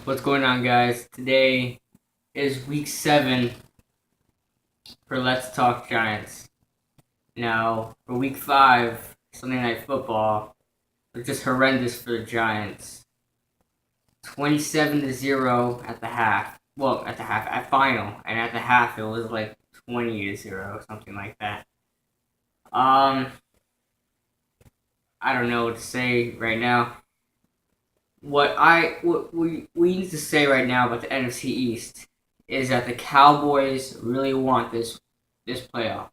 What's going on, guys? Today is week 7 for Let's Talk Giants. Now, for week 5, Sunday Night Football, was just horrendous for the Giants. 27-0 at the half. Well, at final. And at the half, it was like 20-0, something like that. I don't know what to say right now. What we need to say right now about the NFC East is that the Cowboys really want this playoff.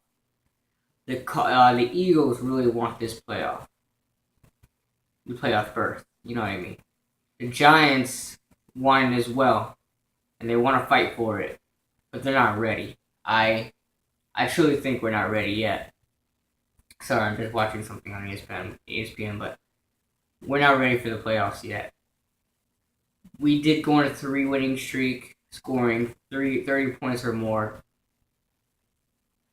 The Eagles really want this playoff. The playoff berth. You know what I mean. The Giants want it as well, and they want to fight for it, but they're not ready. I truly think we're not ready yet. Sorry, I'm just watching something on ESPN, but we're not ready for the playoffs yet. We did go on a 3 winning streak, scoring 30 points or more,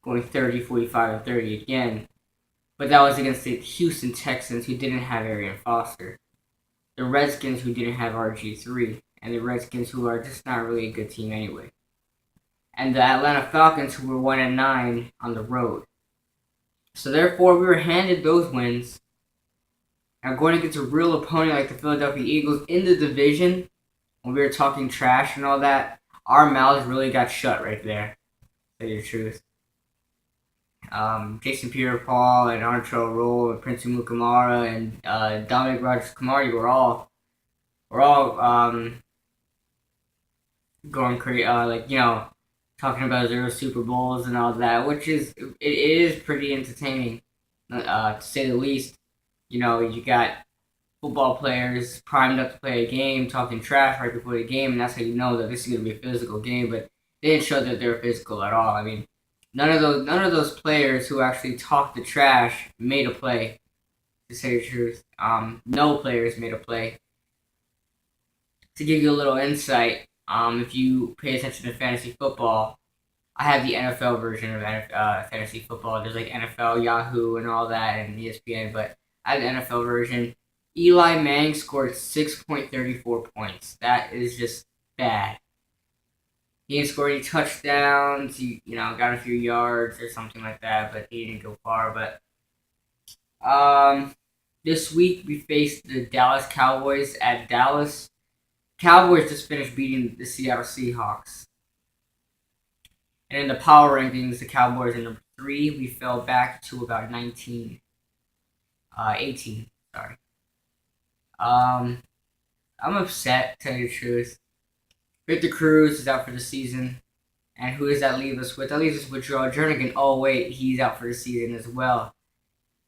going 30, 45, and 30 again. But that was against the Houston Texans, who didn't have Arian Foster, the Redskins, who didn't have RG3, and the Redskins, who are just not really a good team anyway, and the Atlanta Falcons, who were 1-9 on the road. So therefore, we were handed those wins. Now going against a real opponent like the Philadelphia Eagles in the division, when we were talking trash and all that, our mouths really got shut right there. To tell you the truth. Jason Pierre-Paul and Arntrell Roll and Prince Mukamara and Dominic Rodgers-Cromartie were all going crazy, talking about 0 Super Bowls and all that, which is pretty entertaining, to say the least. You got football players primed up to play a game, talking trash right before the game, and that's how you know that this is going to be a physical game. But they didn't show that they were physical at all. I mean, none of those players who actually talked the trash made a play. To say the truth, no players made a play. To give you a little insight, if you pay attention to fantasy football, I have the NFL version of fantasy football. There's like NFL, Yahoo, and all that, and ESPN, but I have the NFL version. Eli Manning scored 6.34 points. That is just bad. He didn't score any touchdowns. He, got a few yards or something like that, but he didn't go far. But this week we faced the Dallas Cowboys at Dallas. Cowboys just finished beating the Seattle Seahawks. And in the power rankings, the Cowboys are number 3. We fell back to about 18. Sorry. I'm upset, to tell you the truth. Victor Cruz is out for the season. And who does that leave us with? That leaves us with Joe Jernigan. Oh, wait, he's out for the season as well.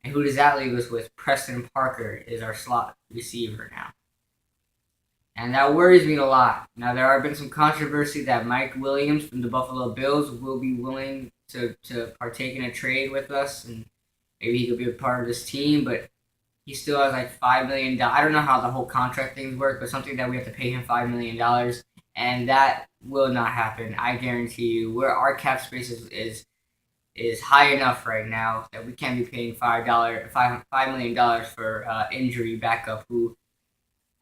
And who does that leave us with? Preston Parker is our slot receiver now. And that worries me a lot. Now, there have been some controversy that Mike Williams from the Buffalo Bills will be willing to partake in a trade with us, and maybe he could be a part of this team, but he still has like $5 million. I don't know how the whole contract things work, but something that we have to pay him $5 million, and that will not happen. I guarantee you. Where our cap space is high enough right now that we can't be paying $5 million for injury backup who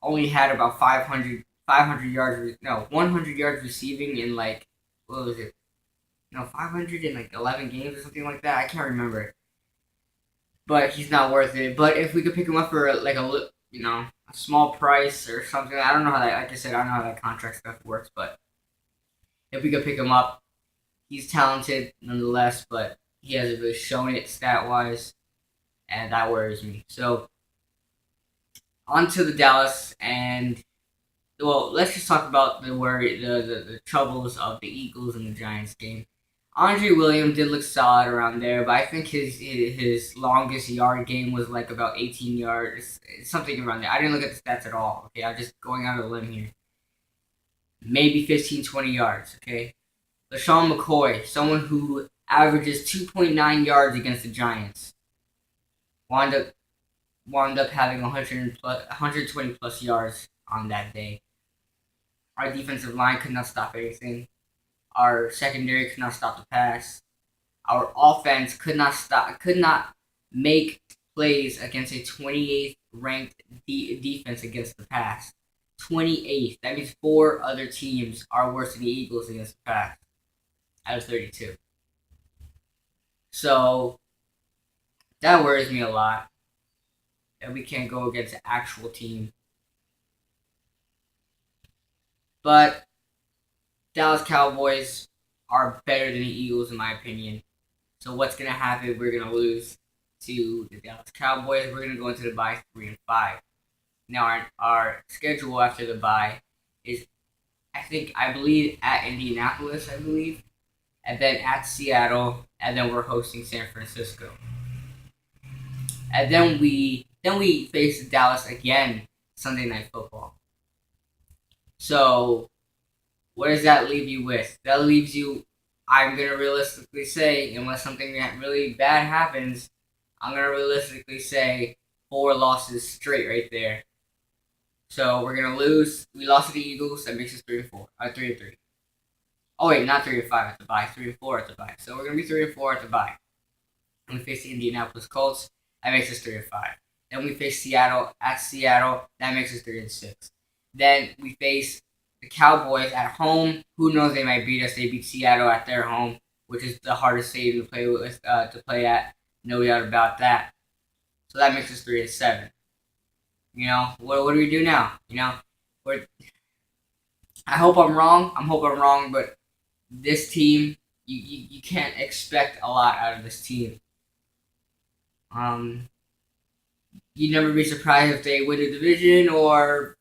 only had about 500 yards, 100 yards receiving in like, what was it? 500 in like 11 games or something like that. I can't remember. But he's not worth it. But if we could pick him up for like a small price or something, I don't know how that, like I said, I don't know how that contract stuff works. But if we could pick him up, he's talented nonetheless, but he hasn't really shown it stat wise, and that worries me. So on to the Dallas, and let's just talk about the troubles of the Eagles and the Giants game. Andre Williams did look solid around there, but I think his longest yard game was like about 18 yards, something around there. I didn't look at the stats at all. Okay, I'm just going out of a limb here. Maybe 15, 20 yards. Okay, LaShawn McCoy, someone who averages 2.9 yards against the Giants, wound up having 120 plus yards on that day. Our defensive line could not stop anything. Our secondary could not stop the pass. Our offense could not make plays against a 28th ranked defense against the pass. 28th. That means 4 other teams are worse than the Eagles against the Pats out of 32. So that worries me a lot that we can't go against an actual team. But Dallas Cowboys are better than the Eagles in my opinion. So what's gonna happen? We're gonna lose to the Dallas Cowboys. We're gonna go into the bye 3-5. Now our schedule after the bye is I believe at Indianapolis, and then at Seattle, and then we're hosting San Francisco. And then we face Dallas again Sunday Night Football. So what does that leave you with? That leaves you, I'm gonna realistically say, unless something that really bad happens, I'm gonna realistically say 4 losses straight right there. So we're gonna lose. We lost to the Eagles. That makes us 3-4. 3-3. Oh wait, not 3-5 at the bye. 3-4 at the bye. So we're gonna be 3-4 at the bye. And we face the Indianapolis Colts. That makes us 3-5. Then we face Seattle at Seattle. That makes us 3-6. Then we face the Cowboys at home. Who knows? They might beat us. They beat Seattle at their home, which is the hardest stadium to play with. To play at. No doubt about that. So that makes us 3-7. What do we do now? We're, I hope I'm wrong. But this team, you can't expect a lot out of this team. Um, you'd never be surprised if they win the division or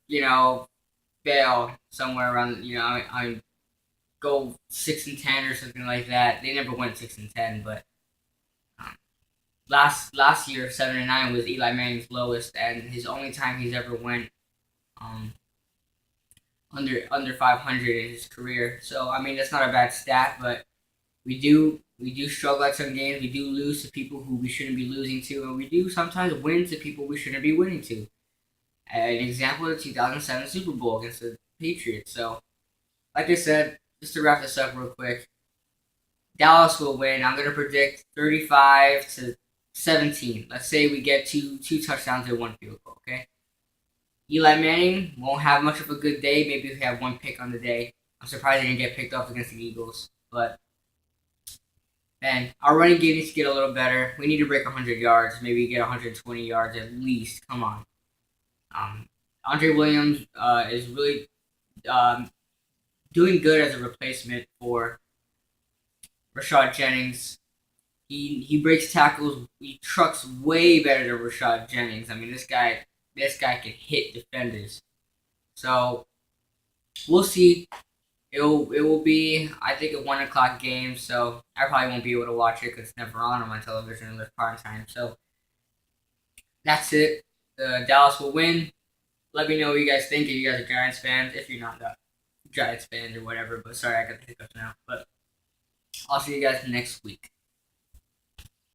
fail somewhere around. I go 6-10 or something like that. They never went 6-10, but last year 7-9 was Eli Manning's lowest, and his only time he's ever went um under 500 in his career. So I mean that's not a bad stat, but we do struggle at some games. We do lose to people who we shouldn't be losing to, and we do sometimes win to people we shouldn't be winning to. An example: the 2007 Super Bowl against the Patriots. So, like I said, just to wrap this up real quick, Dallas will win. I'm gonna predict 35-17. Let's say we get two touchdowns and 1 field goal. Okay. Eli Manning won't have much of a good day. Maybe he'll have 1 pick on the day. I'm surprised he didn't get picked off against the Eagles. But, man, our running game needs to get a little better. We need to break 100 yards. Maybe get 120 yards at least. Come on. Andre Williams is really doing good as a replacement for Rashad Jennings. He breaks tackles. He trucks way better than Rashad Jennings. I mean, this guy can hit defenders. So we'll see. It will be, I think, a 1 o'clock game. So I probably won't be able to watch it because it's never on my television unless prime time. So that's it. Dallas will win. Let me know what you guys think. If you guys are Giants fans, if you're not Giants fans or whatever. But sorry, I got the hiccups now. But I'll see you guys next week.